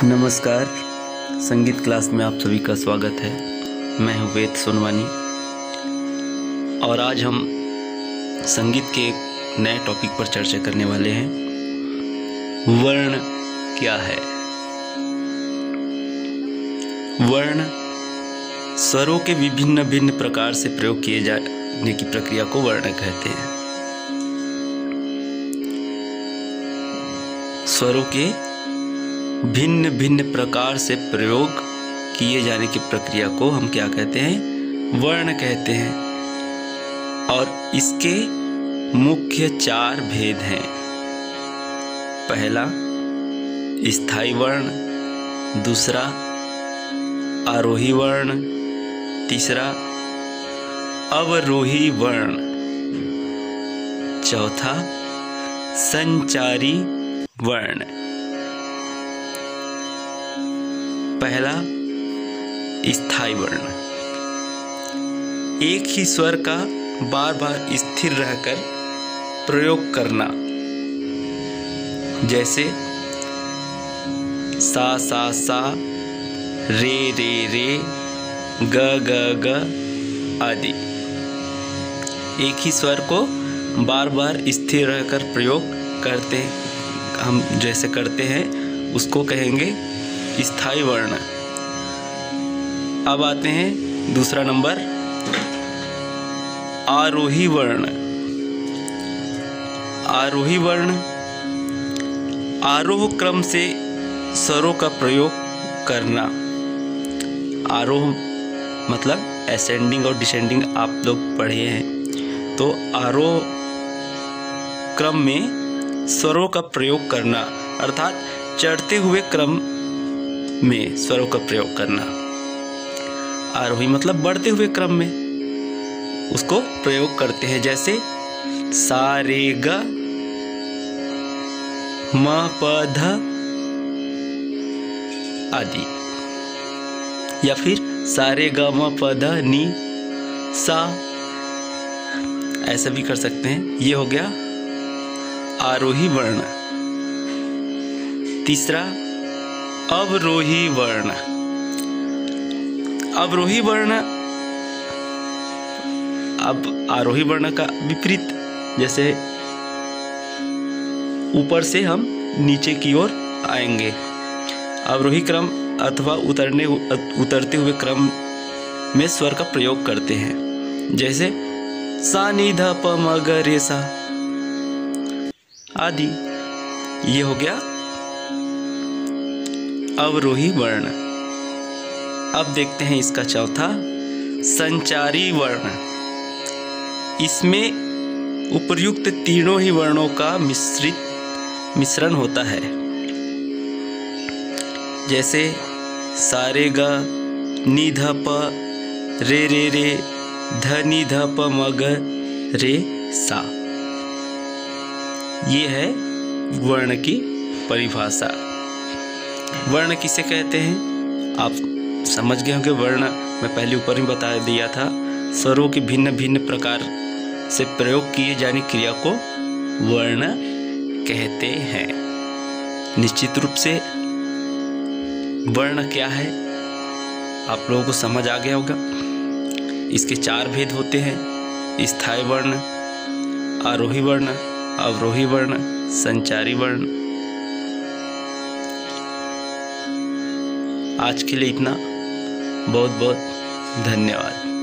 नमस्कार। संगीत क्लास में आप सभी का स्वागत है। मैं हूँ वेद सोनवानी और आज हम संगीत के एक नए टॉपिक पर चर्चा करने वाले हैं। वर्ण क्या है? वर्ण स्वरों के विभिन्न भिन्न प्रकार से प्रयोग किए जाने की प्रक्रिया को वर्ण कहते हैं। स्वरों के भिन्न भिन्न प्रकार से प्रयोग किए जाने की प्रक्रिया को हम क्या कहते हैं? वर्ण कहते हैं। और इसके मुख्य 4 भेद हैं। पहला स्थायी वर्ण, दूसरा आरोही वर्ण, तीसरा अवरोही वर्ण, चौथा संचारी वर्ण। पहला स्थायी वर्ण, एक ही स्वर का बार बार स्थिर रहकर प्रयोग करना, जैसे सा सा सा, रे रे रे, ग ग ग आदि। एक ही स्वर को बार बार स्थिर रहकर प्रयोग करते हम जैसे करते हैं उसको कहेंगे स्थायी वर्ण। अब आते हैं दूसरा नंबर, आरोही वर्ण। आरोही वर्ण आरोह क्रम से स्वरों का प्रयोग करना। आरोह मतलब असेंडिंग और डिसेंडिंग आप लोग पढ़े हैं। तो आरोह क्रम में स्वरों का प्रयोग करना अर्थात चढ़ते हुए क्रम में स्वरों का प्रयोग करना। आरोही मतलब बढ़ते हुए क्रम में उसको प्रयोग करते हैं, जैसे सा रे ग म प ध आदि, या फिर सा रे ग म प ध नि सा, ऐसा भी कर सकते हैं। ये हो गया आरोही वर्ण। तीसरा अवरोही वर्ण। अवरोही वर्ण, अब आरोही वर्ण का विपरीत, जैसे ऊपर से हम नीचे की ओर आएंगे। अवरोही क्रम अथवा उतरते हुए क्रम में स्वर का प्रयोग करते हैं, जैसे सा नि ध प म ग रे सा आदि। ये हो गया अवरोही वर्ण। अब देखते हैं इसका चौथा, संचारी वर्ण। इसमें उपर्युक्त तीनों ही वर्णों का मिश्रण होता है, जैसे सा रे ग नि ध प रे रे रे ध नि ध प म ग रे सा। ये है वर्ण की परिभाषा। वर्ण किसे कहते हैं आप समझ गए होंगे। वर्ण मैं पहले ऊपर ही बता दिया था, स्वरों के भिन्न भिन्न प्रकार से प्रयोग किए जाने क्रिया को वर्ण कहते हैं। निश्चित रूप से वर्ण क्या है आप लोगों को समझ आ गया होगा। इसके 4 भेद होते हैं: स्थायी वर्ण, आरोही वर्ण, अवरोही वर्ण, संचारी वर्ण। आज के लिए इतना। बहुत बहुत धन्यवाद।